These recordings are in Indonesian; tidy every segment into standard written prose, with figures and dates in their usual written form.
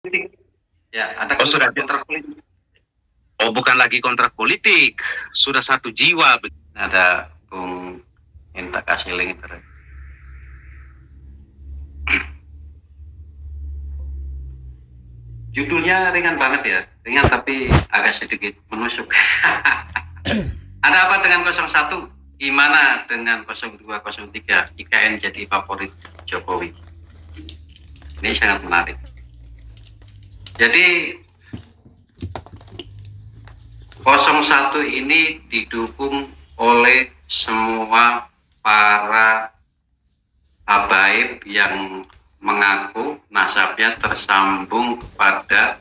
Ya, ada Oh, sudah. kontrak politik. Oh, bukan lagi kontrak politik, sudah satu jiwa. Ada Bung minta kasih link terus. Judulnya ringan banget ya, ringan tapi agak sedikit menusuk. Ada apa dengan 01? Gimana dengan 0203 IKN jadi favorit Jokowi? Ini sangat menarik. Jadi 01 ini didukung oleh semua para habaib yang mengaku nasabnya tersambung kepada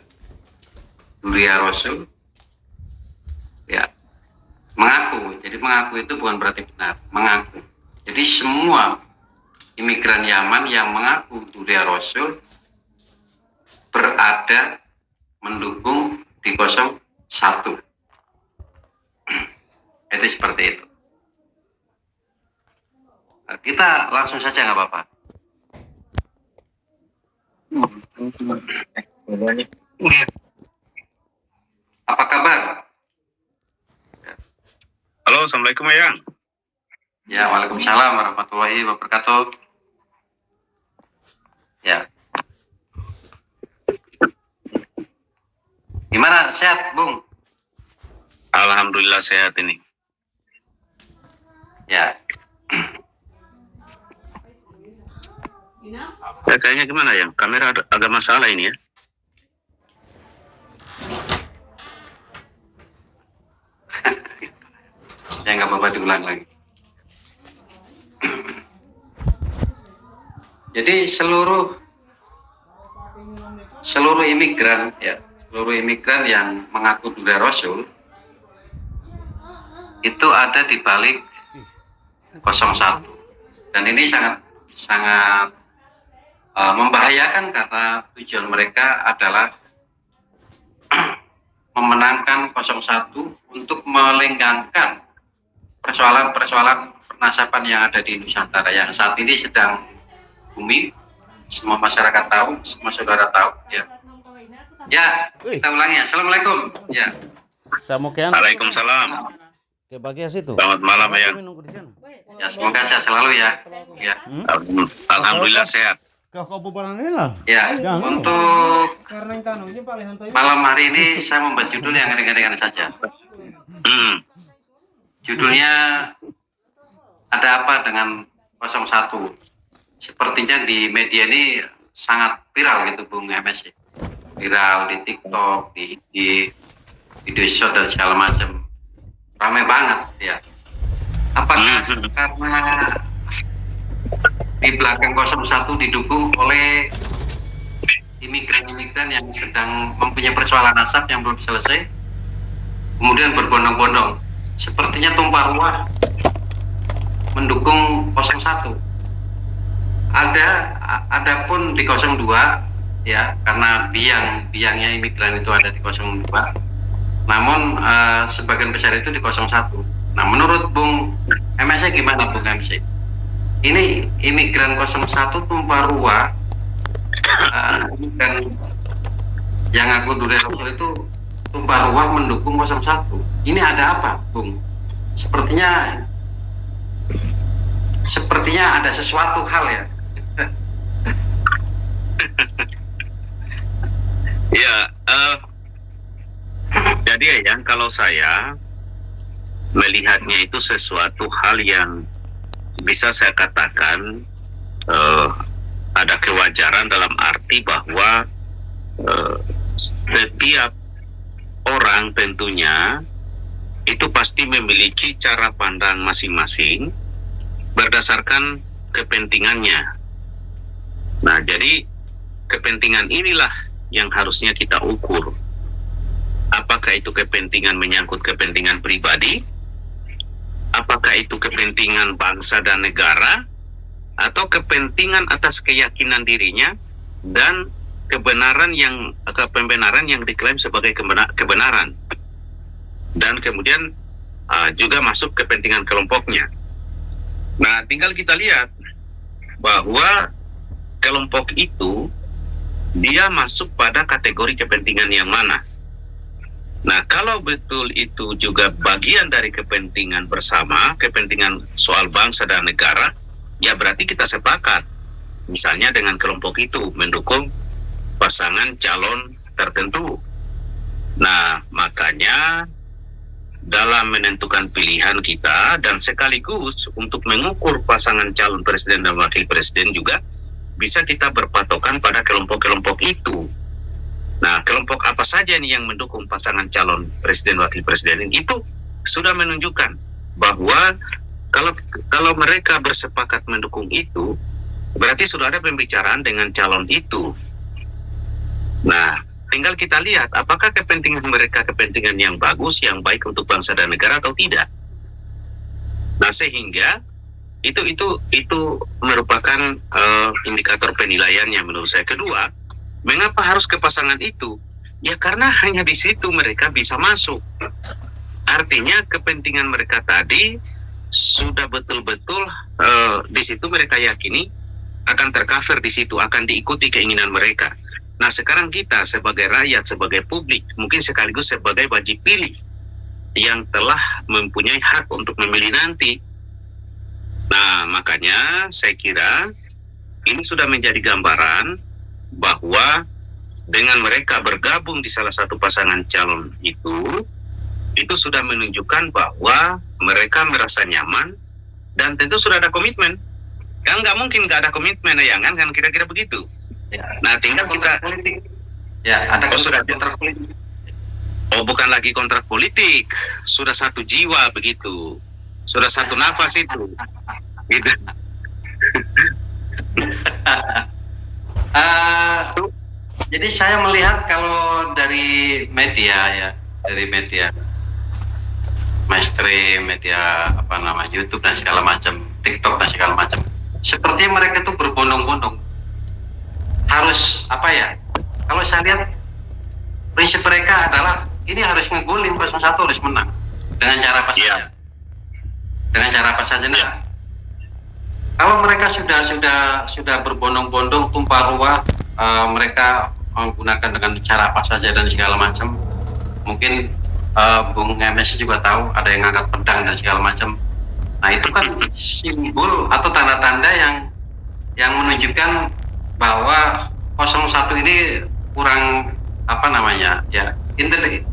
Duria Rasul. Ya, mengaku. Jadi mengaku itu bukan berarti benar, mengaku. Jadi semua imigran Yaman yang mengaku Duria Rasul berada mendukung di 01. Itu seperti itu. Kita langsung saja nggak apa-apa. Apa kabar? Halo, Assalamualaikum Ayang. Ya, waalaikumsalam warahmatullahi wabarakatuh. Ya. Gimana, sehat, Bung? Alhamdulillah sehat ini. Ya. Ya, kayaknya gimana ya? Kamera agak masalah ini ya. Ya nggak apa-apa diulang lagi. Jadi seluruh imigran ya, seluruh imigran yang mengaku Duria Rasul itu ada di balik 01. Dan ini sangat membahayakan karena tujuan mereka adalah memenangkan 01 untuk melenggangkan persoalan pernasaban yang ada di Nusantara yang saat ini sedang booming. Semua masyarakat tahu, semua saudara tahu ya. Ya, kita ulangi. Assalamualaikum. Ya. Waalaikumsalam. Ke bagian situ. Selamat malam ya. Ya, semoga sehat selalu ya. Ya. Alhamdulillah sehat. Kau bubaran ini lah. Ya, untuk malam hari ini saya membuat judul yang ringan-ringan saja. Judulnya ada apa dengan 01? Sepertinya di media ini sangat viral gitu Bung MS. Viral di TikTok, di video shot dan segala macam. Ramai banget ya. Apakah karena di belakang 01 didukung oleh imigran-imigran yang sedang mempunyai persoalan nasab yang belum selesai, kemudian berbondong-bondong, sepertinya tumpah ruah mendukung 01. Ada pun di 02 ya, karena biangnya imigran itu ada di 02. Namun sebagian besar itu di 01. Nah, menurut Bung MC gimana Bung MC? Ini imigran 01 tumpah ruah dan yang aku Duria Rasul itu tumpah ruah mendukung 01. Ini ada apa, Bung? Sepertinya ada sesuatu hal ya. Ya, jadi ya, kalau saya melihatnya itu sesuatu hal yang bisa saya katakan ada kewajaran dalam arti bahwa setiap orang tentunya itu pasti memiliki cara pandang masing-masing berdasarkan kepentingannya. Nah, jadi kepentingan inilah yang harusnya kita ukur. Apakah itu kepentingan menyangkut kepentingan pribadi? Apakah itu kepentingan bangsa dan negara? Atau kepentingan atas keyakinan dirinya dan pembenaran yang diklaim sebagai kebenaran? Dan kemudian juga masuk kepentingan kelompoknya. Nah, tinggal kita lihat bahwa kelompok itu dia masuk pada kategori kepentingan yang mana. Nah, kalau betul itu juga bagian dari kepentingan bersama, kepentingan soal bangsa dan negara, ya berarti kita sepakat. Misalnya dengan kelompok itu mendukung pasangan calon tertentu. Nah, makanya dalam menentukan pilihan kita dan sekaligus untuk mengukur pasangan calon presiden dan wakil presiden juga bisa kita berpatokan pada kelompok-kelompok itu. Nah, kelompok apa saja nih yang mendukung pasangan calon presiden wakil presiden itu sudah menunjukkan bahwa kalau mereka bersepakat mendukung itu, berarti sudah ada pembicaraan dengan calon itu. Nah, tinggal kita lihat apakah kepentingan mereka kepentingan yang bagus, yang baik untuk bangsa dan negara atau tidak. Nah, sehingga itu merupakan indikator penilaiannya menurut saya. Kedua, mengapa harus ke pasangan itu? Ya karena hanya di situ mereka bisa masuk. Artinya kepentingan mereka tadi sudah betul-betul di situ mereka yakini akan tercover di situ, akan diikuti keinginan mereka. Nah, sekarang kita sebagai rakyat, sebagai publik, mungkin sekaligus sebagai wajib pilih yang telah mempunyai hak untuk memilih nanti. Nah, makanya saya kira ini sudah menjadi gambaran bahwa dengan mereka bergabung di salah satu pasangan calon itu sudah menunjukkan bahwa mereka merasa nyaman dan tentu sudah ada komitmen. Kan nggak mungkin nggak ada komitmen ya kan kira-kira begitu. Ya. Nah, tinggal kita politik. Ya, ada kontrak politik. Oh, bukan lagi kontrak politik, sudah satu jiwa begitu, sudah satu nafas itu, gitu. Jadi saya melihat kalau dari media mainstream, media YouTube dan segala macam, TikTok dan segala macam, seperti mereka itu berbondong-bondong. Harus kalau saya lihat prinsip mereka adalah ini harus ngegolin 01 harus menang dengan cara apa saja. Dengan cara apa saja. Nah, kalau mereka sudah berbondong-bondong tumpah ruah, mereka menggunakan dengan cara apa saja dan segala macam. Mungkin Bung MS juga tahu ada yang angkat pedang dan segala macam. Nah, itu kan simbol atau tanda-tanda yang menunjukkan bahwa 01 ini kurang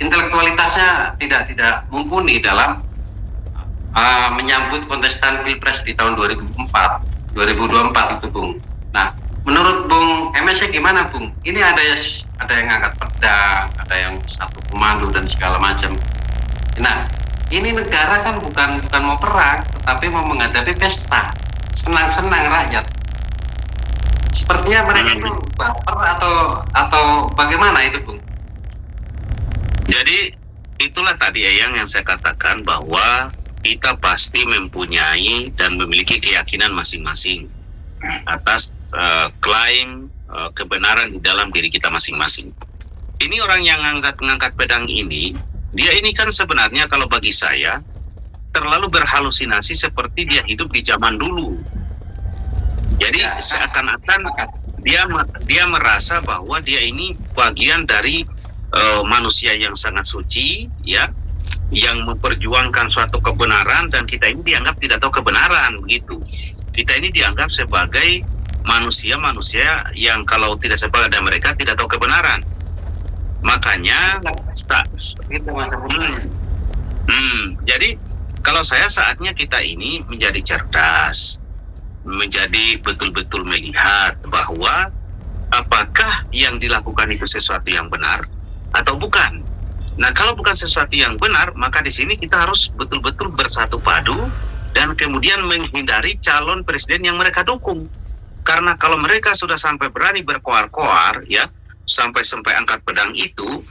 intelektualitasnya tidak mumpuni dalam menyambut kontestan Pilpres di tahun 2024 itu, Bung. Nah, menurut Bung MS gimana, Bung? Ini ada yang angkat pedang, ada yang satu komando dan segala macam. Nah, ini negara kan bukan mau perang, tetapi mau menghadapi pesta, senang-senang rakyat. Sepertinya mereka itu baper atau bagaimana itu, Bung? Jadi itulah tadi yang saya katakan bahwa kita pasti mempunyai dan memiliki keyakinan masing-masing atas klaim kebenaran di dalam diri kita masing-masing. Ini orang yang ngangkat pedang ini, dia ini kan sebenarnya kalau bagi saya terlalu berhalusinasi seperti dia hidup di zaman dulu. Jadi seakan-akan dia merasa bahwa dia ini bagian dari manusia yang sangat suci, ya, yang memperjuangkan suatu kebenaran, dan kita ini dianggap tidak tahu kebenaran begitu. Kita ini dianggap sebagai manusia yang kalau tidak sepakat dengan mereka tidak tahu kebenaran. Makanya jadi kalau saya saatnya kita ini menjadi cerdas, menjadi betul-betul melihat bahwa apakah yang dilakukan itu sesuatu yang benar atau bukan. Nah, kalau bukan sesuatu yang benar, maka di sini kita harus betul-betul bersatu padu dan kemudian menghindari calon presiden yang mereka dukung. Karena kalau mereka sudah sampai berani berkoar-koar, ya, sampai angkat pedang itu,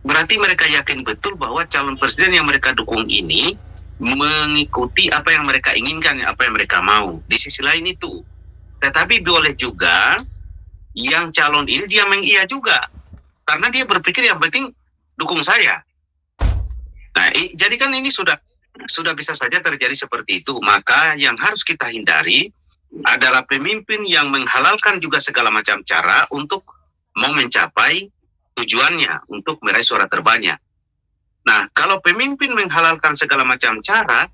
berarti mereka yakin betul bahwa calon presiden yang mereka dukung ini mengikuti apa yang mereka inginkan, apa yang mereka mau. Di sisi lain itu, tetapi boleh juga yang calon ini dia mengiya juga, karena dia berpikir yang penting dukung saya. Nah, jadi kan ini sudah bisa saja terjadi seperti itu. Maka yang harus kita hindari adalah pemimpin yang menghalalkan juga segala macam cara untuk mau mencapai tujuannya untuk meraih suara terbanyak. Nah, kalau pemimpin menghalalkan segala macam cara,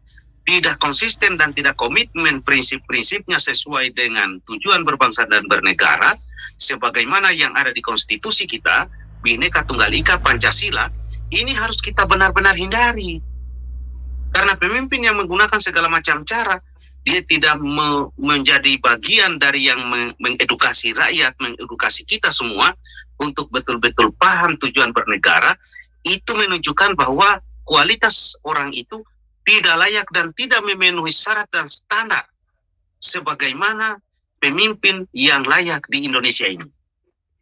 tidak konsisten dan tidak komitmen prinsip-prinsipnya sesuai dengan tujuan berbangsa dan bernegara, sebagaimana yang ada di konstitusi kita, Bhinneka Tunggal Ika Pancasila, ini harus kita benar-benar hindari. Karena pemimpin yang menggunakan segala macam cara, dia tidak menjadi bagian dari yang mengedukasi rakyat, mengedukasi kita semua untuk betul-betul paham tujuan bernegara. Itu menunjukkan bahwa kualitas orang itu tidak layak dan tidak memenuhi syarat dan standar sebagaimana pemimpin yang layak di Indonesia ini.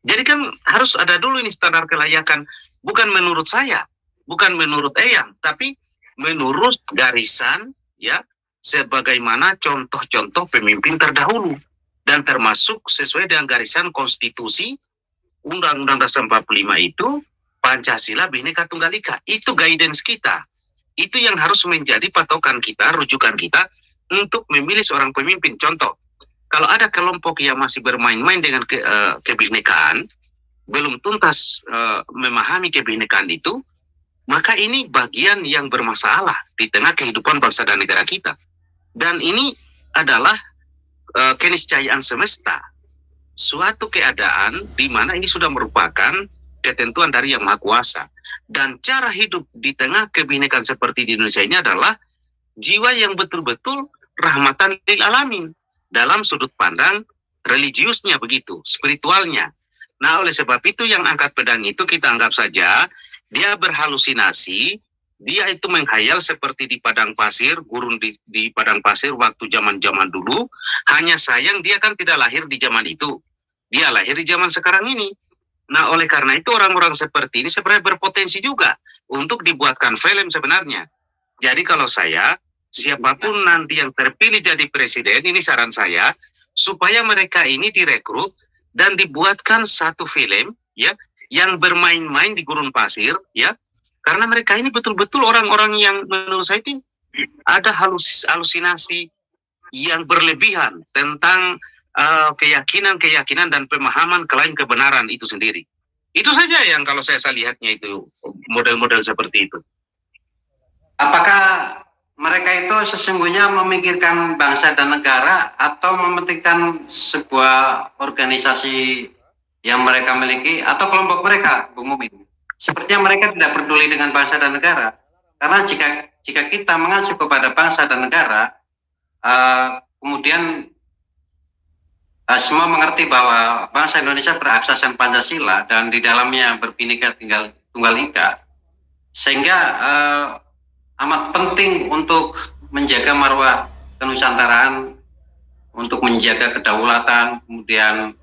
Jadi kan harus ada dulu ini standar kelayakan, bukan menurut saya, bukan menurut Eyang, tapi menurut garisan ya, sebagaimana contoh-contoh pemimpin terdahulu, dan termasuk sesuai dengan garisan konstitusi Undang-Undang Dasar 45 itu, Pancasila Bhinneka Tunggal Ika. Itu guidance kita. Itu yang harus menjadi patokan kita, rujukan kita untuk memilih seorang pemimpin. Contoh, kalau ada kelompok yang masih bermain-main dengan kebinekaan, belum tuntas memahami kebinekaan itu, maka ini bagian yang bermasalah di tengah kehidupan bangsa dan negara kita. Dan ini adalah keniscayaan semesta. Suatu keadaan di mana ini sudah merupakan ketentuan dari Yang Maha Kuasa. Dan cara hidup di tengah kebinekaan seperti di Indonesia ini adalah jiwa yang betul-betul rahmatan lil alamin dalam sudut pandang religiusnya begitu, spiritualnya. Nah, oleh sebab itu yang angkat pedang itu kita anggap saja dia berhalusinasi, dia itu menghayal seperti di padang pasir, gurun di padang pasir waktu zaman-zaman dulu. Hanya sayang dia kan tidak lahir di zaman itu. Dia lahir di zaman sekarang ini. Nah, oleh karena itu orang-orang seperti ini sebenarnya berpotensi juga untuk dibuatkan film sebenarnya. Jadi kalau saya, siapapun nanti yang terpilih jadi presiden, ini saran saya, supaya mereka ini direkrut dan dibuatkan satu film ya, yang bermain-main di gurun pasir ya, karena mereka ini betul-betul orang-orang yang menurut saya ini ada halusinasi yang berlebihan tentang keyakinan-keyakinan dan pemahaman kelain kebenaran itu sendiri. Itu saja yang kalau saya lihatnya itu model-model seperti itu. Apakah mereka itu sesungguhnya memikirkan bangsa dan negara atau mementingkan sebuah organisasi yang mereka miliki atau kelompok mereka, Bung Mumin? Sepertinya mereka tidak peduli dengan bangsa dan negara. Karena jika kita mengacu kepada bangsa dan negara, kemudian semua mengerti bahwa bangsa Indonesia berasaskan Pancasila dan di dalamnya berbhinneka tunggal ika, sehingga amat penting untuk menjaga marwah kenusantaraan, untuk menjaga kedaulatan, kemudian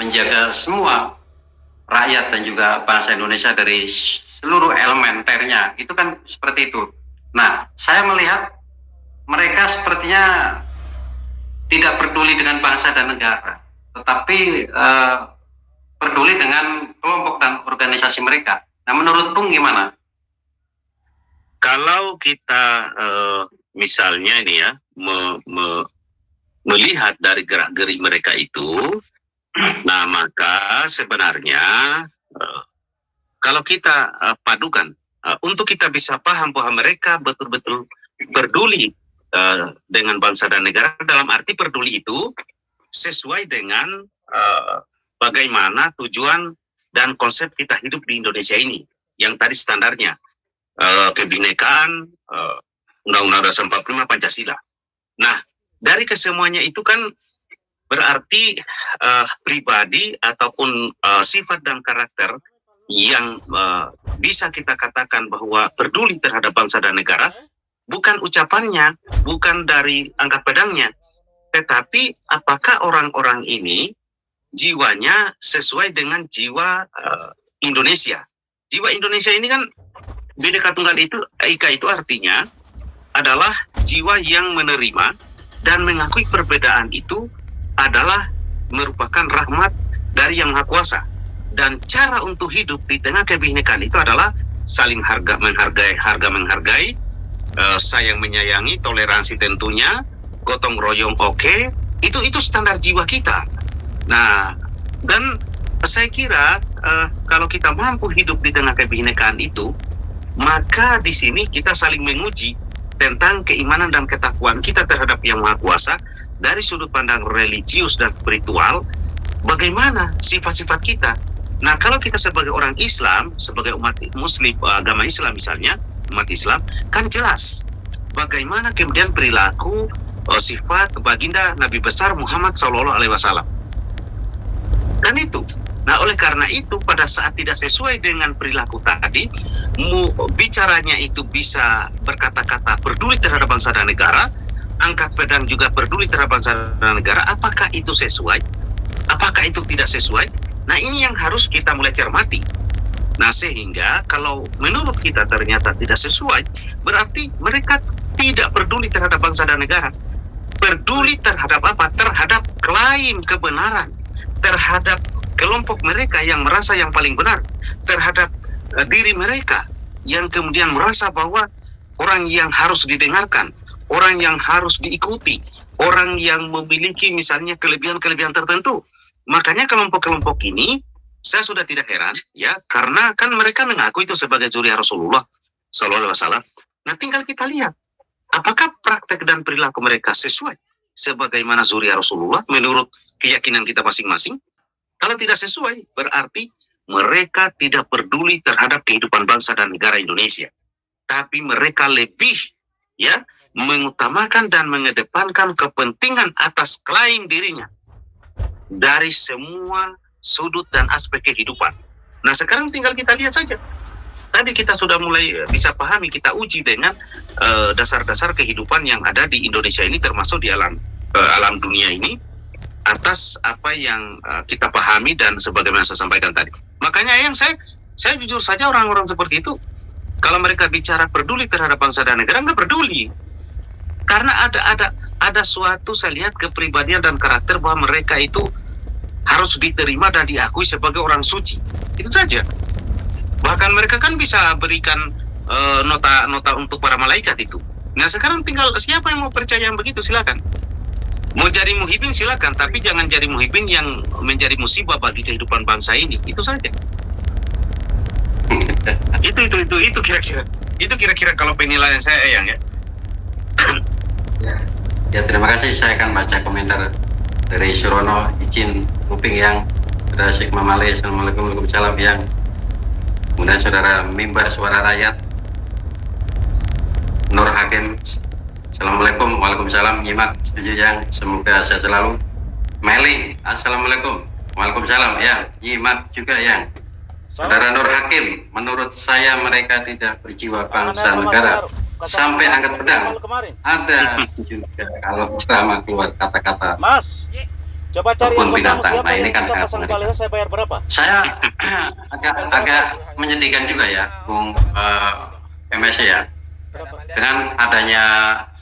menjaga semua rakyat dan juga bangsa Indonesia dari seluruh elementernya. Itu kan seperti itu. Nah, saya melihat mereka sepertinya tidak peduli dengan bangsa dan negara, tetapi peduli dengan kelompok dan organisasi mereka. Nah, menurut Bung gimana? Kalau kita misalnya ini ya melihat dari gerak-gerik mereka itu, nah maka sebenarnya kalau kita padukan untuk kita bisa paham bahwa mereka betul-betul peduli dengan bangsa dan negara, dalam arti peduli itu sesuai dengan bagaimana tujuan dan konsep kita hidup di Indonesia ini, yang tadi standarnya kebinekaan, Undang-Undang Dasar 45, Pancasila. Nah, dari kesemuanya itu kan berarti pribadi ataupun sifat dan karakter yang bisa kita katakan bahwa peduli terhadap bangsa dan negara, bukan ucapannya, bukan dari angkat pedangnya, tetapi apakah orang-orang ini jiwanya sesuai dengan jiwa Indonesia. Jiwa Indonesia ini kan Bhinneka Tunggal Ika itu artinya adalah jiwa yang menerima dan mengakui perbedaan itu adalah merupakan rahmat dari Yang Maha Kuasa. Dan cara untuk hidup di tengah kebinekaan itu adalah saling menghargai, sayang menyayangi, toleransi tentunya, gotong royong oke. Itu standar jiwa kita. Nah, dan Saya kira kalau kita mampu hidup di tengah kebinekaan itu, maka di sini kita saling menguji tentang keimanan dan ketakwaan kita terhadap Yang Maha Kuasa dari sudut pandang religius dan spiritual. Bagaimana sifat-sifat kita? Nah, kalau kita sebagai orang Islam, sebagai umat Muslim, agama Islam misalnya, umat Islam, kan jelas bagaimana kemudian perilaku sifat baginda Nabi besar Muhammad SAW. Kan itu. Nah, oleh karena itu pada saat tidak sesuai dengan perilaku tadi, bicaranya itu bisa berkata-kata peduli terhadap bangsa dan negara, angkat pedang juga peduli terhadap bangsa dan negara. Apakah itu sesuai? Apakah itu tidak sesuai? Nah, ini yang harus kita mulai cermati. Nah, sehingga kalau menurut kita ternyata tidak sesuai, berarti mereka tidak peduli terhadap bangsa dan negara. Peduli terhadap apa? Terhadap klaim kebenaran, terhadap kelompok mereka yang merasa yang paling benar, terhadap diri mereka yang kemudian merasa bahwa orang yang harus didengarkan, orang yang harus diikuti, orang yang memiliki misalnya kelebihan-kelebihan tertentu. Makanya kelompok-kelompok ini saya sudah tidak heran ya, karena kan mereka mengaku itu sebagai zuriat Rasulullah SAW. Nah, tinggal kita lihat apakah praktek dan perilaku mereka sesuai sebagaimana zuriat Rasulullah menurut keyakinan kita masing-masing. Kalau tidak sesuai, berarti mereka tidak peduli terhadap kehidupan bangsa dan negara Indonesia. Tapi mereka lebih ya mengutamakan dan mengedepankan kepentingan atas klaim dirinya dari semua sudut dan aspek kehidupan. Nah, sekarang tinggal kita lihat saja. Tadi kita sudah mulai bisa pahami, kita uji dengan dasar-dasar kehidupan yang ada di Indonesia ini, termasuk di alam dunia ini, atas apa yang kita pahami dan sebagaimana saya sampaikan tadi. Makanya yang saya jujur saja, orang-orang seperti itu kalau mereka bicara peduli terhadap bangsa dan negara, nggak peduli. Karena ada suatu, saya lihat, kepribadian dan karakter bahwa mereka itu harus diterima dan diakui sebagai orang suci. Itu saja. Bahkan mereka kan bisa berikan nota untuk para malaikat itu. Nah, sekarang tinggal siapa yang mau percaya yang begitu, silakan. Mau jadi muhibin silakan, tapi jangan jadi muhibin yang menjadi musibah bagi kehidupan bangsa ini. Itu saja. Itu kira-kira. Itu kira-kira kalau penilaian saya, Eyang, ya. Ya, terima kasih. Saya akan baca komentar dari Surono, izin Uping yang, saudara Sigma Male, Assalamualaikum, Waalaikumsalam yang, kemudian saudara Mimbar Suara Rakyat, Nur Hakim, Assalamualaikum, Waalaikumsalam, Nyimak, setuju yang, semoga sehat selalu. Meli, Assalamualaikum, Waalaikumsalam yang, Nyimak juga yang. Saudara Nur Hakim, menurut saya mereka tidak berjiwa bangsa negara. Sampai angkat pedang. Ada juga kalau ceramah keluar kata-kata Mas, coba cari kebun anggota binatang. siapa Nah, ini yang kan bisa sangat pasang mengerikan. baliho, saya bayar berapa? Saya agak menyedihkan juga ya, Bung MS ya, Berapa? dengan adanya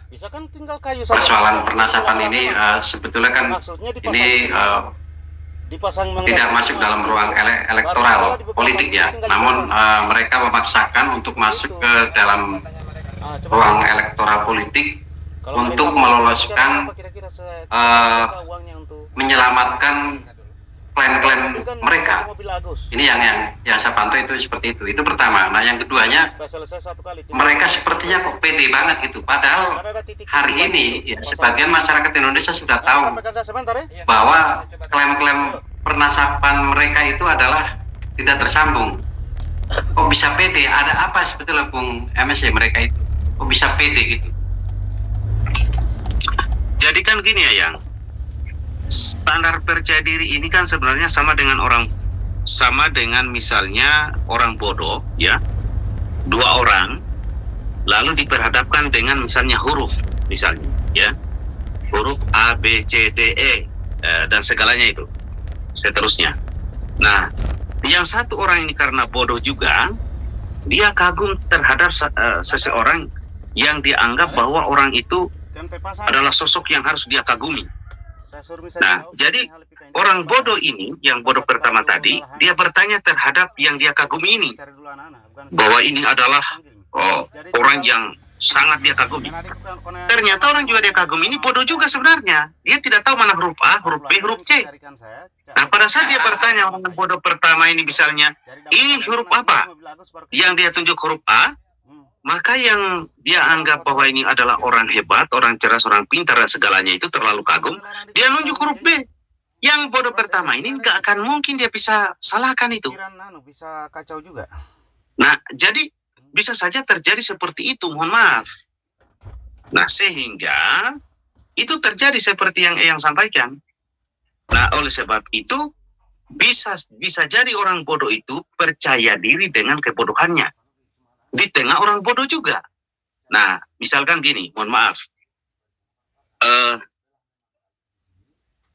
Bisa kan tinggal kayu saja. persoalan pernasapan ini. Sebetulnya kan Maksudnya dipasang ini dipasang tidak masuk dalam ruang elektoral politik ya, namun mereka memaksakan untuk masuk ke dalam ruang elektoral politik untuk meloloskan, menyelamatkan klaim-klaim mereka. Ini yang saya pantau itu seperti itu. Itu pertama. Nah, yang keduanya, mereka sepertinya kok pede banget gitu. Padahal hari ini ya, sebagian masyarakat Indonesia sudah tahu bahwa klaim-klaim pernasapan mereka itu adalah tidak tersambung. Kok bisa pede? Ada apa sebetulnya, Bung MS, mereka itu? Kok bisa pede gitu? Jadi kan gini ya, Yang. Standar percaya diri ini kan sebenarnya sama dengan misalnya orang bodoh ya, dua orang lalu diperhadapkan dengan misalnya huruf, misalnya ya, huruf A, B, C, D, E dan segalanya itu seterusnya. Nah, yang satu orang ini karena bodoh juga, dia kagum terhadap seseorang yang dianggap bahwa orang itu adalah sosok yang harus dia kagumi. Nah, jadi orang bodoh ini, yang bodoh pertama tadi, dia bertanya terhadap yang dia kagumi ini, bahwa ini adalah orang yang sangat dia kagumi. Ternyata orang juga dia kagumi ini bodoh juga sebenarnya. Dia tidak tahu mana huruf A, huruf B, huruf C. Nah, pada saat dia bertanya orang yang bodoh pertama ini misalnya, ini huruf apa? Yang dia tunjuk huruf A, maka yang dia anggap bahwa ini adalah orang hebat, orang cerdas, orang pintar dan segalanya itu terlalu kagum, dia nunjuk huruf B. Yang bodoh pertama ini nggak akan mungkin dia bisa salahkan itu. Bisa kacau juga. Nah, jadi bisa saja terjadi seperti itu, mohon maaf. Nah, sehingga itu terjadi seperti yang Eyang sampaikan. Nah, oleh sebab itu bisa jadi orang bodoh itu percaya diri dengan kebodohannya. Di tengah orang bodoh juga. Nah, misalkan gini, mohon maaf.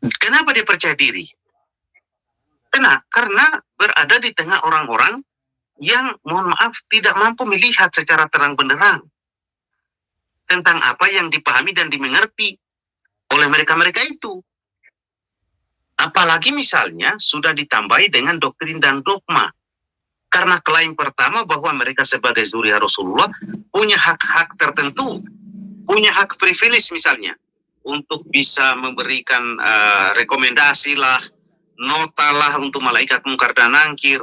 Kenapa dia percaya diri? Karena berada di tengah orang-orang yang, mohon maaf, tidak mampu melihat secara terang benderang tentang apa yang dipahami dan dimengerti oleh mereka-mereka itu. Apalagi misalnya sudah ditambahi dengan doktrin dan dogma. Karena klaim pertama bahwa mereka sebagai zuriat Rasulullah punya hak-hak tertentu, punya hak privilege misalnya, untuk bisa memberikan rekomendasi lah, nota lah untuk malaikat mungkar dan nangkir,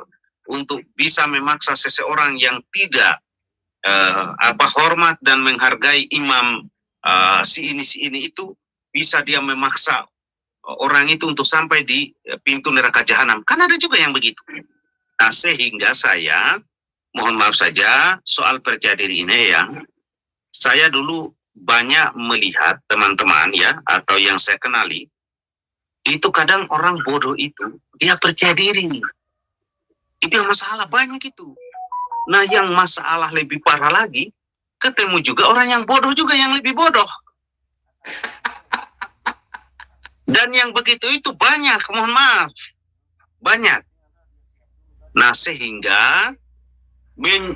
untuk bisa memaksa seseorang yang tidak hormat dan menghargai imam si ini itu, bisa dia memaksa orang itu untuk sampai di pintu neraka jahanam. Kan ada juga yang begitu. Nah, sehingga saya mohon maaf saja soal percaya diri ini, yang saya dulu banyak melihat teman-teman ya, atau yang saya kenali, itu kadang orang bodoh itu dia percaya diri. Itu yang masalah banyak itu. Nah, yang masalah lebih parah lagi, ketemu juga orang yang bodoh juga yang lebih bodoh. Dan yang begitu itu banyak, mohon maaf. Banyak. Nah, sehingga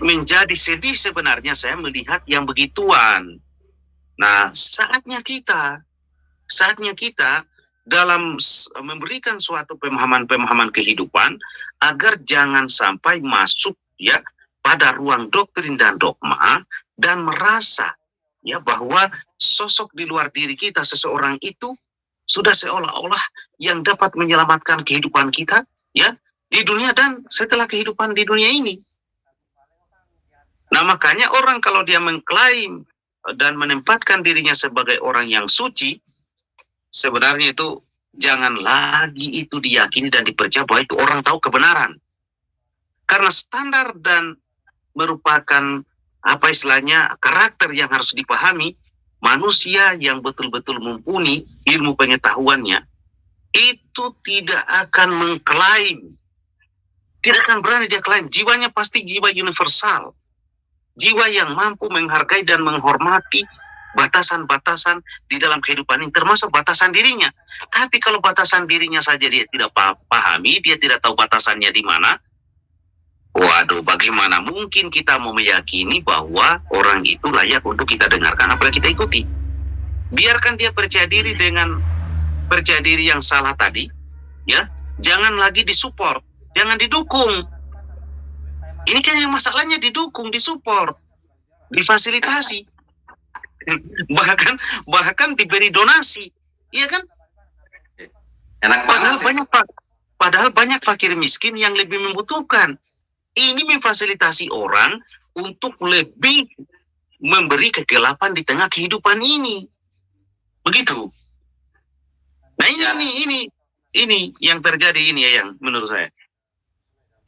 menjadi sedih sebenarnya saya melihat yang begituan. Nah, saatnya kita dalam memberikan suatu pemahaman kehidupan agar jangan sampai masuk ya pada ruang doktrin dan dogma dan merasa ya bahwa sosok di luar diri kita seseorang itu sudah seolah-olah yang dapat menyelamatkan kehidupan kita ya di dunia dan setelah kehidupan di dunia ini. Nah, makanya orang kalau dia mengklaim dan menempatkan dirinya sebagai orang yang suci, sebenarnya itu jangan lagi itu diyakini dan dipercaya bahwa itu orang tahu kebenaran. Karena standar dan merupakan apa istilahnya karakter yang harus dipahami, manusia yang betul-betul mumpuni ilmu pengetahuannya itu tidak akan mengklaim, tidak akan berani dia klaim. Jiwanya pasti jiwa universal, jiwa yang mampu menghargai dan menghormati batasan-batasan di dalam kehidupan ini, termasuk batasan dirinya. Tapi kalau batasan dirinya saja dia tidak pahami, dia tidak tahu batasannya di mana, waduh, bagaimana mungkin kita mau meyakini bahwa orang itu layak untuk kita dengarkan, apalagi kita ikuti. Biarkan dia percaya diri dengan percaya diri yang salah tadi, ya, jangan lagi disupport, jangan didukung. Ini kan yang masalahnya didukung, disupport, difasilitasi, bahkan diberi donasi, iya kan? Enak banget. Padahal banyak fakir miskin yang lebih membutuhkan. Ini memfasilitasi orang untuk lebih memberi kegelapan di tengah kehidupan ini, begitu. Nah, ini yang terjadi ini ya, yang menurut saya.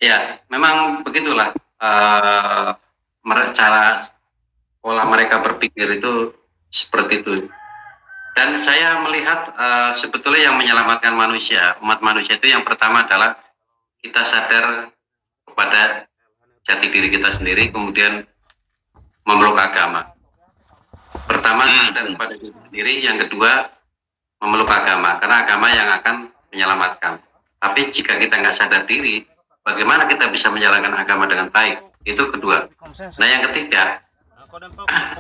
Ya, memang begitulah cara pola mereka berpikir itu seperti itu. Dan saya melihat sebetulnya yang menyelamatkan manusia, umat manusia itu yang pertama adalah kita sadar kepada jati diri kita sendiri, kemudian memeluk agama. Pertama sadar kepada diri sendiri, yang kedua memeluk agama, karena agama yang akan menyelamatkan. Tapi jika kita nggak sadar diri, bagaimana kita bisa menjalankan agama dengan baik? Itu kedua. Nah, yang ketiga,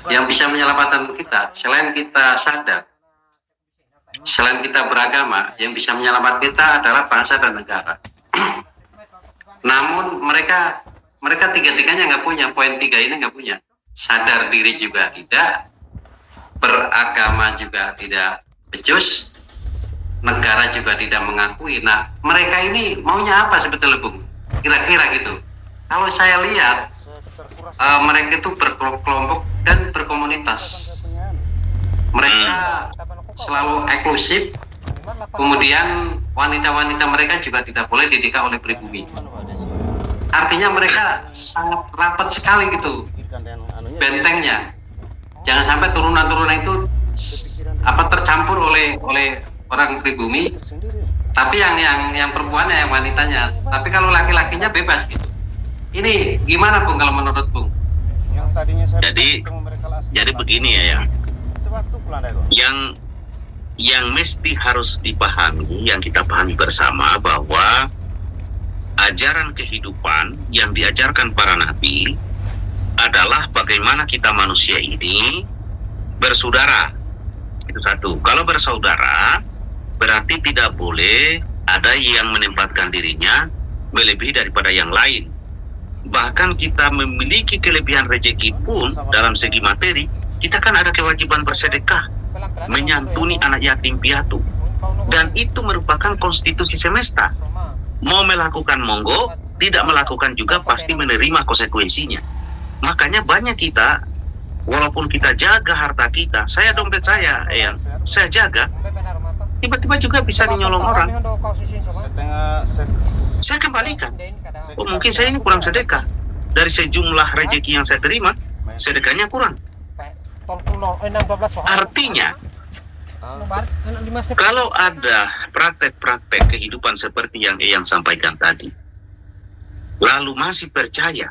yang bisa menyelamatkan kita, selain kita sadar, selain kita beragama, yang bisa menyelamatkan kita adalah bangsa dan negara. Namun mereka tiga-tiganya nggak punya, poin tiga ini nggak punya. sadar diri juga tidak, beragama juga tidak becus, negara juga tidak mengakui. Nah, mereka ini maunya apa sebetulnya, Bung? Kira-kira gitu. Kalau saya lihat, mereka itu berkelompok dan berkomunitas. Mereka selalu eksklusif, kemudian wanita-wanita mereka juga tidak boleh dididik oleh pribumi. Artinya mereka sangat rapat sekali gitu bentengnya. Jangan sampai turunan-turunan itu tercampur oleh orang pribumi. Tapi yang perempuannya, yang wanitanya. Tapi kalau laki-lakinya bebas gitu. Ini gimana, Bung, kalau menurut Bung? Jadi begini ya. Yang mesti harus dipahami, yang kita pahami bersama, bahwa ajaran kehidupan yang diajarkan para nabi adalah bagaimana kita manusia ini bersaudara. Itu satu. Kalau bersaudara, berarti tidak boleh ada yang menempatkan dirinya melebihi daripada yang lain. Bahkan kita memiliki kelebihan rezeki pun dalam segi materi, kita kan ada kewajiban bersedekah, menyantuni anak yatim piatu. Dan itu merupakan konstitusi semesta. Mau melakukan monggo, tidak melakukan juga pasti menerima konsekuensinya. Makanya banyak kita, walaupun kita jaga harta kita, dompet saya jaga, tiba-tiba juga bisa dinyolong orang. Saya kembalikan. Oh, mungkin saya ini kurang sedekah. Dari sejumlah rezeki yang saya terima, sedekahnya kurang. Artinya, kalau ada praktek-praktek kehidupan seperti yang Eyang sampaikan tadi, lalu masih percaya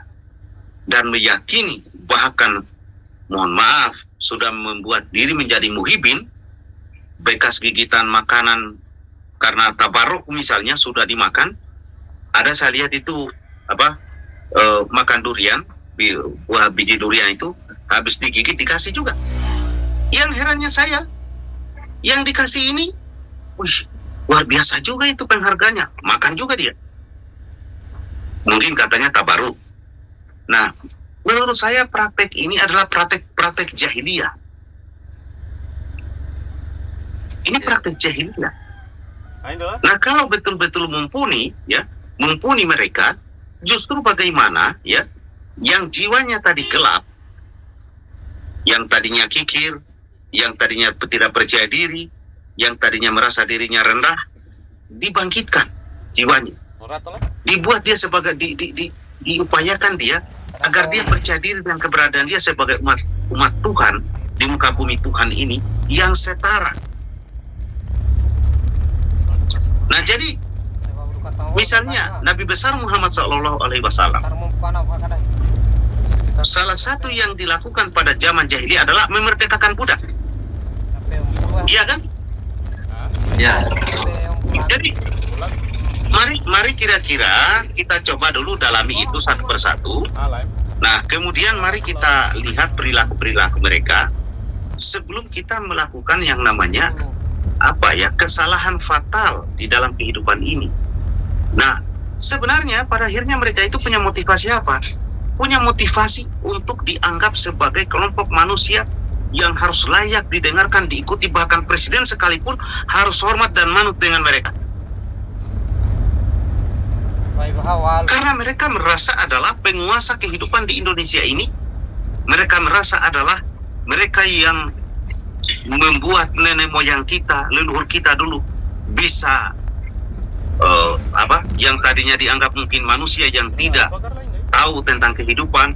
dan meyakini, bahkan mohon maaf, sudah membuat diri menjadi muhibin, bekas gigitan makanan karena tabaruk misalnya sudah dimakan. Ada saya lihat itu makan durian, buah biji durian itu habis digigit dikasih juga. Yang herannya saya, yang dikasih ini, luar biasa juga itu pengharganya, makan juga dia. Mungkin katanya tabaruk. Nah, menurut saya praktek ini adalah praktek jahiliyah. Ini praktek jahiliyah. Nah, kalau betul-betul mumpuni mereka, justru bagaimana yang jiwanya tadi gelap, yang tadinya kikir, yang tadinya tidak percaya diri, yang tadinya merasa dirinya rendah, dibangkitkan jiwanya. Dibuat dia sebagai diupayakan dia agar dia percaya diri dan keberadaan dia sebagai umat Tuhan di muka bumi Tuhan ini yang setara. Nah, jadi misalnya Nabi besar Muhammad SAW, salah satu yang dilakukan pada zaman jahiliyah adalah memerdekakan budak. Iya kan? Ya. Jadi mari kira-kira kita coba dulu dalami itu satu persatu. Nah, kemudian mari kita lihat perilaku mereka sebelum kita melakukan yang namanya kesalahan fatal di dalam kehidupan ini. Nah, sebenarnya pada akhirnya mereka itu punya motivasi apa? Punya motivasi untuk dianggap sebagai kelompok manusia yang harus layak didengarkan, diikuti, bahkan presiden sekalipun harus hormat dan manut dengan mereka. Karena mereka merasa adalah penguasa kehidupan di Indonesia ini. Mereka merasa adalah mereka yang membuat nenek moyang kita, leluhur kita dulu bisa yang tadinya dianggap mungkin manusia yang tidak tahu tentang kehidupan,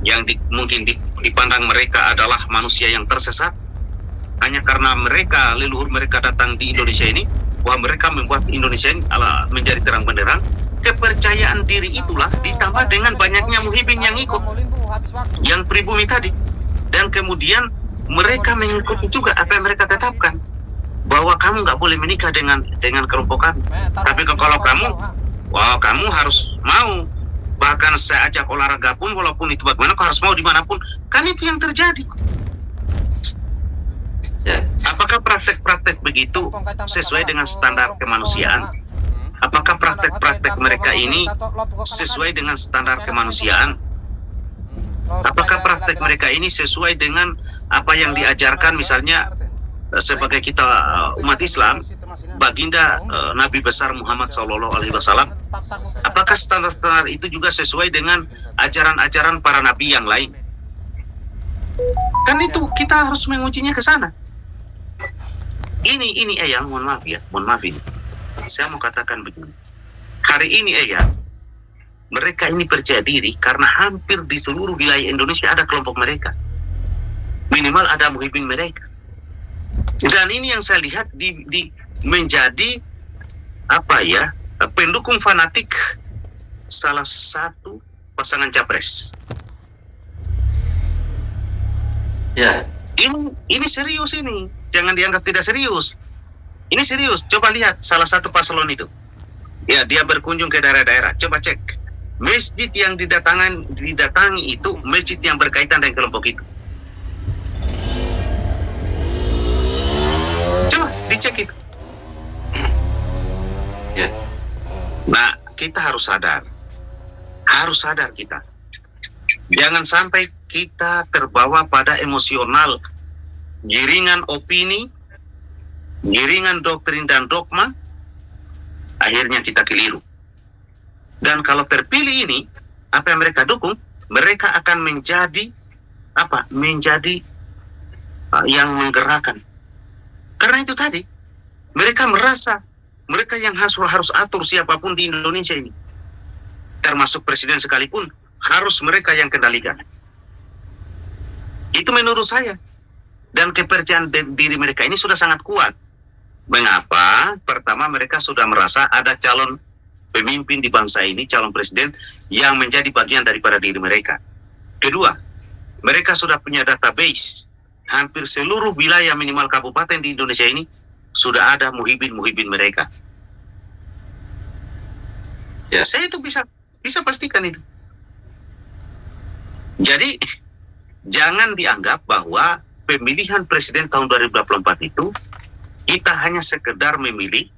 yang mungkin dipandang mereka adalah manusia yang tersesat, hanya karena mereka, leluhur mereka datang di Indonesia ini, bahwa mereka membuat Indonesia ini menjadi terang benderang. Kepercayaan diri itulah ditambah dengan banyaknya muhibin yang ikut, yang pribumi tadi, dan kemudian mereka mengikuti juga apa yang mereka tetapkan, bahwa kamu nggak boleh menikah dengan kelompok kami. Tapi kalau kamu harus mau, bahkan saya ajak olahraga pun, walaupun itu bagaimana, kau harus mau dimanapun. Kan itu yang terjadi. Apakah praktek-praktek begitu sesuai dengan standar kemanusiaan? Apakah praktek-praktek mereka ini sesuai dengan standar kemanusiaan? Apakah praktek mereka ini sesuai dengan apa yang diajarkan misalnya sebagai kita umat Islam, baginda Nabi besar Muhammad Sallallahu Alaihi Wasallam. Apakah standar-standar itu juga sesuai dengan ajaran-ajaran para nabi yang lain? Kan itu kita harus mengujinya ke sana. Ini Eyang, mohon maaf ini. Saya mau katakan begini. Hari ini Eyang, mereka ini percaya diri karena hampir di seluruh wilayah Indonesia ada kelompok mereka. Minimal ada muhibbin mereka. Dan ini yang saya lihat menjadi pendukung fanatik salah satu pasangan capres. Ya. Ini serius ini, jangan dianggap tidak serius. Ini serius. Coba lihat salah satu paslon itu. Ya, dia berkunjung ke daerah-daerah. Coba cek masjid yang didatangi itu masjid yang berkaitan dengan kelompok itu. Coba dicek itu. Ya. Nah, kita harus sadar kita. Jangan sampai kita terbawa pada emosional, giringan opini, giringan doktrin dan dogma, akhirnya kita keliru. Dan kalau terpilih ini, apa yang mereka dukung, mereka akan menjadi yang menggerakkan. Karena itu tadi, mereka merasa mereka yang harus atur siapapun di Indonesia ini, termasuk presiden sekalipun, harus mereka yang kendalikan. Itu menurut saya. Dan kepercayaan diri mereka ini sudah sangat kuat. Mengapa? Pertama, mereka sudah merasa ada calon pemimpin di bangsa ini, calon presiden, yang menjadi bagian daripada diri mereka. Kedua, mereka sudah punya database. Hampir seluruh wilayah minimal kabupaten di Indonesia ini sudah ada muhibbin mereka. Ya, saya itu bisa pastikan itu. Jadi, jangan dianggap bahwa pemilihan presiden tahun 2024 itu kita hanya sekedar memilih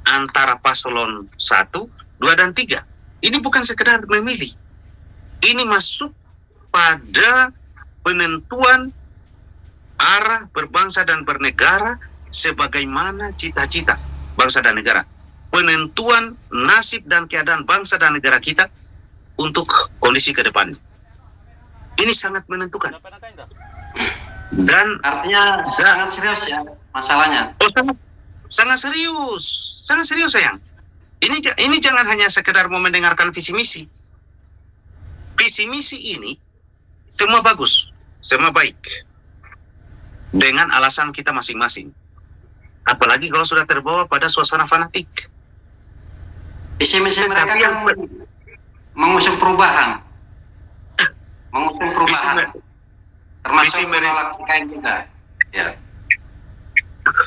antara paslon 1, 2, dan 3. Ini bukan sekedar memilih. Ini masuk pada penentuan arah berbangsa dan bernegara sebagaimana cita-cita bangsa dan negara. Penentuan nasib dan keadaan bangsa dan negara kita untuk kondisi ke depan. Ini sangat menentukan. Dan Artinya sangat serius ya masalahnya. Oh, sangat serius sayang. Ini jangan hanya sekedar mau mendengarkan visi misi. Visi misi ini semua bagus, semua baik, dengan alasan kita masing-masing. Apalagi kalau sudah terbawa pada suasana fanatik. Visi misi mereka kan mengusung perubahan. Termasuk menolak PKN juga. Ya.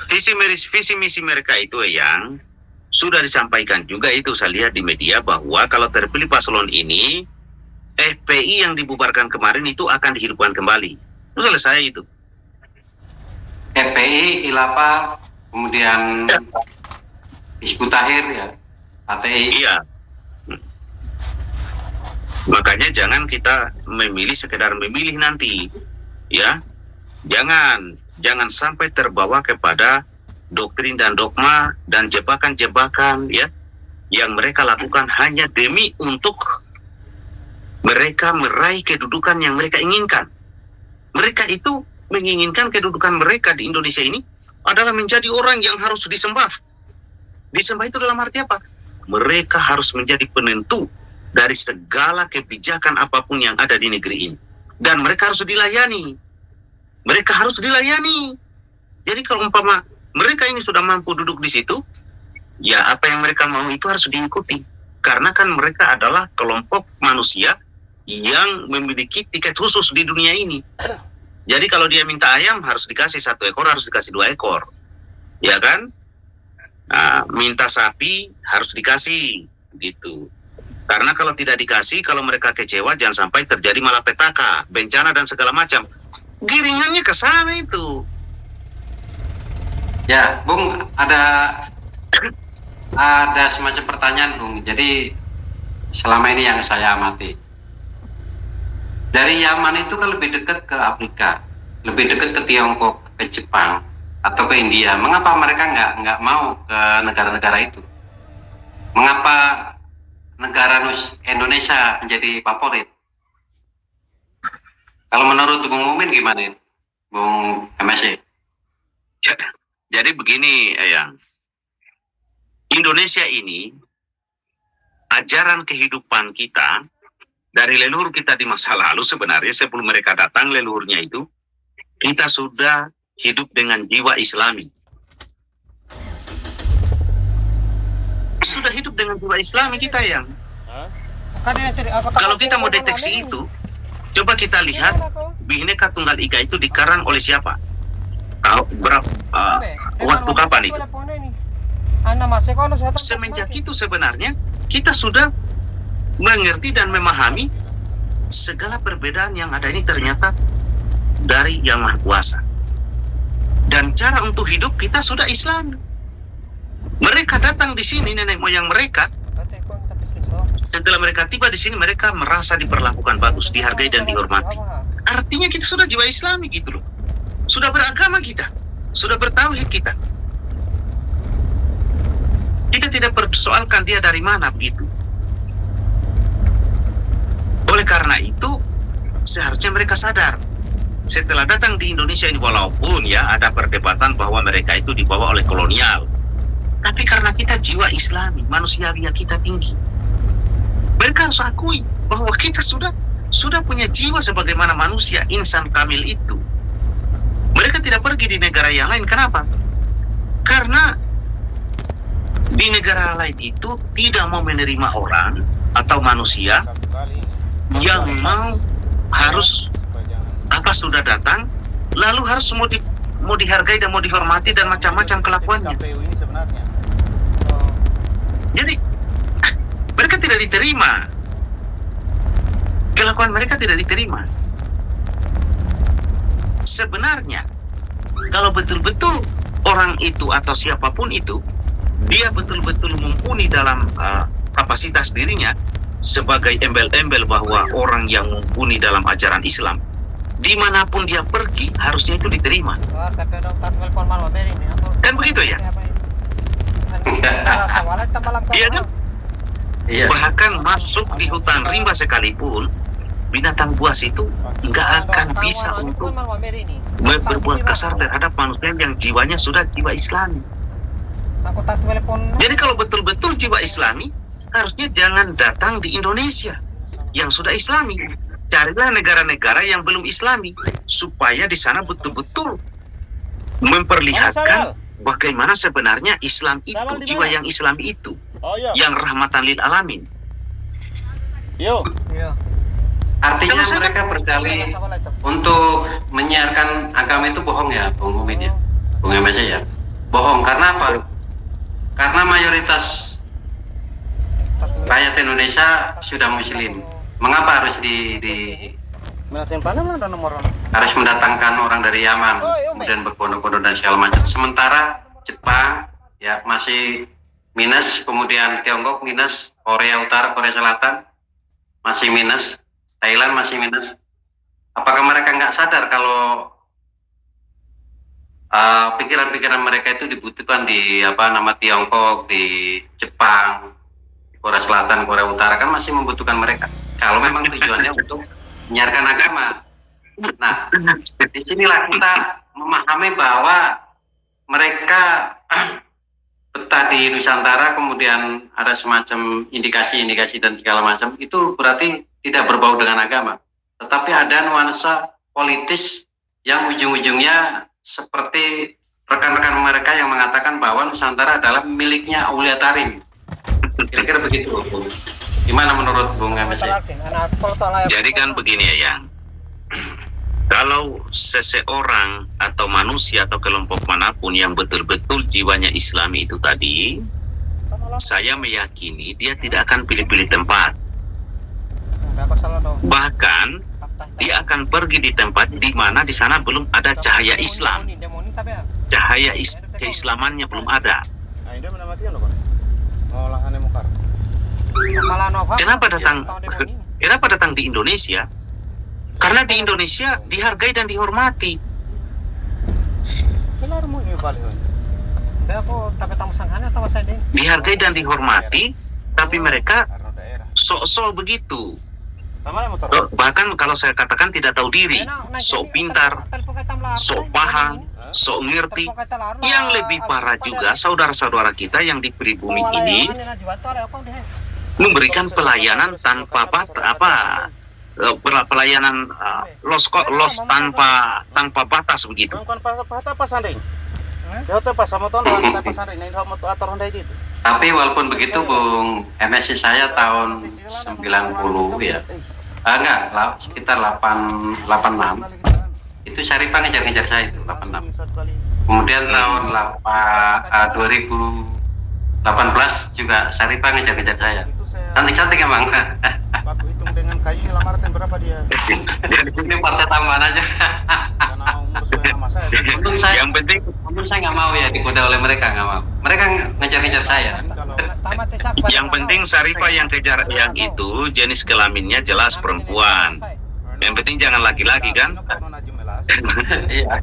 Visi misi mereka itu yang sudah disampaikan juga, itu saya lihat di media, bahwa kalau terpilih paslon ini, FPI yang dibubarkan kemarin itu akan dihidupkan kembali. Itu selesai itu. FPI, ILAPA, kemudian Hizbut Tahrir ya, HTI. Iya. Makanya jangan kita memilih sekedar memilih nanti, ya. Jangan sampai terbawa kepada doktrin dan dogma dan jebakan-jebakan, ya, yang mereka lakukan hanya demi untuk mereka meraih kedudukan yang mereka inginkan. Mereka itu menginginkan kedudukan mereka di Indonesia ini adalah menjadi orang yang harus disembah. Disembah itu dalam arti apa? Mereka harus menjadi penentu dari segala kebijakan apapun yang ada di negeri ini. Dan mereka harus dilayani. Jadi kalau umpama mereka ini sudah mampu duduk di situ, ya apa yang mereka mau itu harus diikuti. Karena kan mereka adalah kelompok manusia yang memiliki tiket khusus di dunia ini. Jadi kalau dia minta ayam harus dikasih 1 ekor, harus dikasih 2 ekor. Ya kan? Nah, minta sapi harus dikasih gitu. Karena kalau tidak dikasih, kalau mereka kecewa, jangan sampai terjadi malapetaka, bencana dan segala macam. Giringannya ke sana itu. Ya, Bung, ada semacam pertanyaan, Bung. Jadi selama ini yang saya amati, Dari Yaman itu kan lebih dekat ke Afrika, lebih dekat ke Tiongkok, ke Jepang, atau ke India. Mengapa mereka nggak mau ke negara-negara itu? Mengapa negara Indonesia menjadi favorit? Kalau menurut Bung Mumin gimana, Bung MSC? Jadi begini, Eyang. Indonesia ini, ajaran kehidupan kita, dari leluhur kita di masa lalu sebenarnya sebelum mereka datang leluhurnya itu, kita sudah hidup dengan jiwa Islami. Sudah hidup dengan jiwa Islami kita, Yang. Kalau kita mau deteksi itu, coba kita lihat Bhinneka Tunggal Ika itu dikarang oleh siapa? Tahu berapa waktu kapan itu? Semenjak itu sebenarnya kita sudah mengerti dan memahami segala perbedaan yang ada ini ternyata dari Yang Maha Kuasa. Dan cara untuk hidup kita sudah Islam. Mereka datang di sini, nenek moyang mereka. Setelah mereka tiba di sini, mereka merasa diperlakukan bagus, dihargai dan dihormati. Artinya kita sudah jiwa Islami gitu loh. Sudah beragama kita, sudah bertauhid kita. Kita tidak persoalkan dia dari mana begitu. Oleh karena itu, seharusnya mereka sadar. Setelah datang di Indonesia ini, walaupun ya ada perdebatan bahwa mereka itu dibawa oleh kolonial, tapi karena kita jiwa Islami, manusiawinya kita tinggi, mereka harus akui bahwa kita sudah punya jiwa sebagaimana manusia insan kamil itu. Mereka tidak pergi di negara yang lain. Kenapa? Karena di negara lain itu tidak mau menerima orang atau manusia yang mau harus sudah datang lalu harus mau dihargai dan mau dihormati dan macam-macam kelakuannya. Jadi mereka tidak diterima, kelakuan mereka tidak diterima. Sebenarnya kalau betul-betul orang itu atau siapapun itu dia betul-betul mumpuni dalam kapasitas dirinya sebagai embel-embel bahwa orang yang mumpuni dalam ajaran Islam, dimanapun dia pergi harusnya itu diterima. Kan begitu ya? Iya kan? Iya. Bahkan masuk di hutan rimba sekalipun, binatang buas itu nggak akan bisa untuk berbuat kasar terhadap manusia yang jiwanya sudah jiwa Islami. Jadi kalau betul-betul jiwa Islami, harusnya jangan datang di Indonesia yang sudah Islami. Carilah negara-negara yang belum Islami, supaya di sana betul-betul memperlihatkan bagaimana sebenarnya Islam itu, jiwa yang Islami itu, yang rahmatan lil alamin. Artinya mereka berdalih untuk menyiarkan agama itu bohong ya, Bung Mumin ya, Bung MSC ya. Bohong karena apa? Karena mayoritas rakyat Indonesia sudah Muslim. Mengapa harus harus mendatangkan orang dari Yaman, kemudian berbondong-bondong dan segala macam. Sementara Jepang ya masih minus, kemudian Tiongkok minus, Korea Utara, Korea Selatan masih minus, Thailand masih minus. Apakah mereka nggak sadar kalau pikiran-pikiran mereka itu dibutuhkan di Tiongkok, di Jepang, Korea Selatan, Korea Utara kan masih membutuhkan mereka. Kalau memang tujuannya untuk menyiarkan agama. Nah, disinilah kita memahami bahwa mereka betah di Nusantara, kemudian ada semacam indikasi-indikasi dan segala macam, itu berarti tidak berbau dengan agama. Tetapi ada nuansa politis yang ujung-ujungnya seperti rekan-rekan mereka yang mengatakan bahwa Nusantara adalah miliknya Aulia Tarim. Kira-kira begitu, Bung. Gimana menurut Bung MSC? Jadi kan begini ya, Yang. Kalau seseorang atau manusia atau kelompok manapun yang betul-betul jiwanya Islami itu tadi, saya meyakini dia tidak akan pilih-pilih tempat. Bahkan dia akan pergi di tempat di mana di sana belum ada cahaya Islam. Cahaya keislamannya belum ada. Kenapa datang di Indonesia? Karena di Indonesia dihargai dan dihormati. Kelar mo yung balik. Hindi ako tabi-tamu sanghana tawa sa din. Dihargai dan dihormati, tapi mereka Karena daerah. sok-sok begitu. Tama na motor. Bahkan kalau saya katakan tidak tahu diri, sok pintar, sok paham, sok ngerti. Yang lebih parah juga saudara-saudara kita yang di pribumi ini memberikan pelayanan tanpa pelayanan los tanpa batas begitu. Kan pahata pa sanding. Kaya pa sa motor na pa sanding na hindi mo ator honday dito. Tapi walaupun begitu Bung, MSC saya tahun 90 ya. Sekitar 86. Itu Syarifah ngejar-ngejar saya itu 86. Kemudian tahun 2018 juga Syarifah ngejar-ngejar saya. Cantik-cantik emang. Aku hitung dengan kayu lamaran berapa dia? Ini partai tambahan aja. Karena umur sudah sama saya. Untung saya nggak mau ya digoda oleh mereka, nggak mau. Mereka ngejar-ngejar saya. Yang penting Syarifah yang kejar yang itu jenis kelaminnya jelas perempuan. Yang penting jangan laki-laki kan? Iya.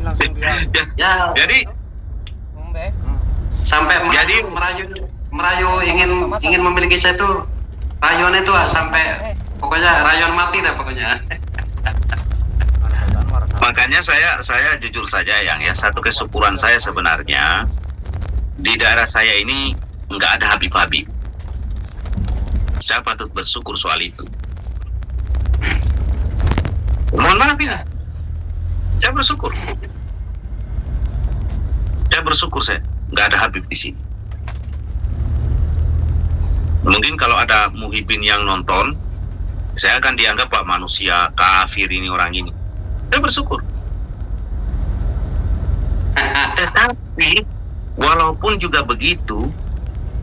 langsung dia. Ya, Jadi sampai merayu ingin memiliki saya tuh rayuan itu sampai pokoknya rayuan mati dah pokoknya. makanya saya jujur saja ya satu kesyukuran saya sebenarnya di daerah saya ini nggak ada Habib-Habib. Saya patut bersyukur soal itu. Mohon maaf ini, saya bersyukur. Saya nggak ada Habib di sini. Mungkin kalau ada muhibin yang nonton, saya akan dianggap Pak manusia kafir ini orang ini. Saya bersyukur. Tetapi walaupun juga begitu,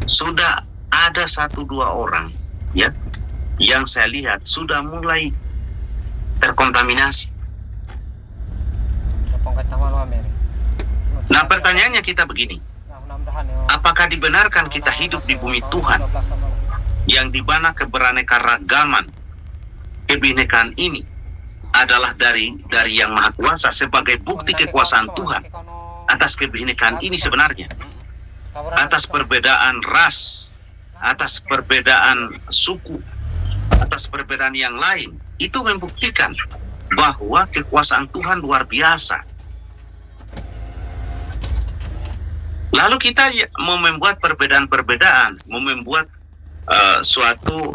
sudah ada 1-2 orang ya yang saya lihat sudah mulai terkontaminasi. Nah, pertanyaannya kita begini. Apakah dibenarkan kita hidup di bumi Tuhan yang di mana keberaneka-ragaman kebinekaan ini adalah dari Yang Maha Kuasa sebagai bukti kekuasaan Tuhan atas kebinekaan ini sebenarnya, atas perbedaan ras, atas perbedaan suku, atas perbedaan yang lain, itu membuktikan bahwa kekuasaan Tuhan luar biasa. Lalu kita mau membuat perbedaan-perbedaan, mau membuat suatu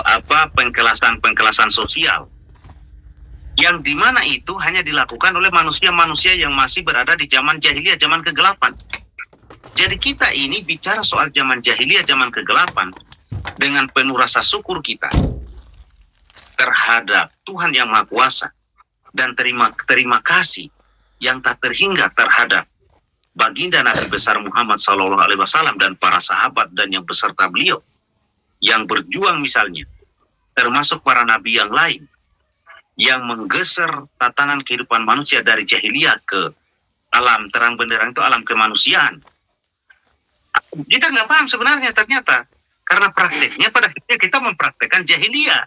pengkelasan sosial, yang dimana itu hanya dilakukan oleh manusia-manusia yang masih berada di zaman jahiliyah, zaman kegelapan. Jadi kita ini bicara soal zaman jahiliyah, zaman kegelapan, dengan penuh rasa syukur kita terhadap Tuhan yang Maha Kuasa, dan terima kasih yang tak terhingga terhadap baginda Nabi besar Muhammad SAW dan para sahabat dan yang beserta beliau yang berjuang misalnya, termasuk para nabi yang lain yang menggeser tatanan kehidupan manusia dari jahiliyah ke alam terang benderang, itu alam kemanusiaan. Kita nggak paham sebenarnya ternyata, karena prakteknya pada akhirnya kita mempraktekkan jahiliyah.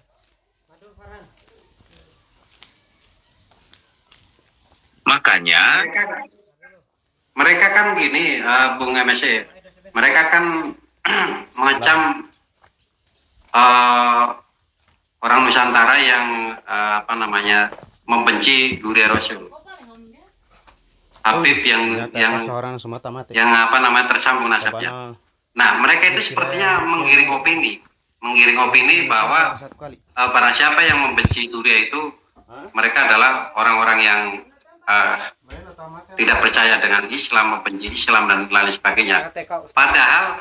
Makanya mereka kan gini, Bung MSC, mereka kan mengecam orang Nusantara yang membenci Duri Rasul, Habib yang tersambung nasabnya. Nah, mereka itu sepertinya menggiring opini bahwa para siapa yang membenci Duri itu mereka adalah orang-orang yang tidak percaya dengan Islam, membenci Islam dan lain sebagainya. Padahal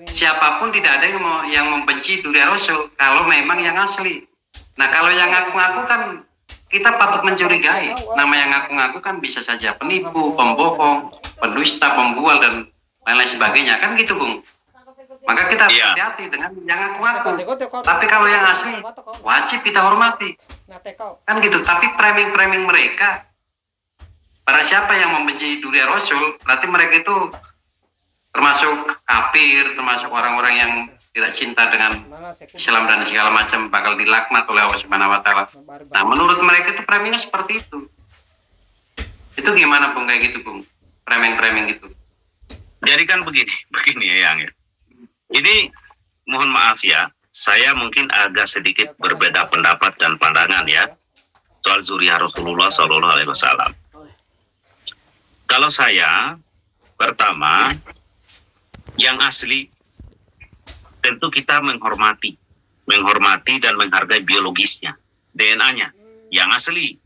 siapapun tidak ada yang membenci Duri Rasul kalau memang yang asli. Nah, kalau yang ngaku-ngaku kan kita patut mencurigai. Nama yang ngaku-ngaku kan bisa saja penipu, pembohong, pendusta, pembual dan lain-lain sebagainya, kan gitu, Bung. Maka kita harus hati-hati dengan yang ngaku-ngaku. Tapi kalau yang asli wajib kita hormati, kan gitu. Tapi framing mereka, para siapa yang membenci Duri Rasul, berarti mereka itu termasuk kafir, termasuk orang-orang yang tidak cinta dengan Islam dan segala macam bakal dilaknat oleh Allah Subhanahu wa taala. Nah, menurut mereka itu framingnya seperti itu. Itu gimana Bung kayak gitu Bung? Framing gitu. Jadi kan begini ya Yang ya. Ini mohon maaf ya, saya mungkin agak sedikit berbeda pendapat dan pandangan ya soal zuriyah Rasulullah Shallallahu Alaihi Wasallam. Kalau saya, pertama, yang asli tentu kita menghormati dan menghargai biologisnya, DNA-nya, yang asli.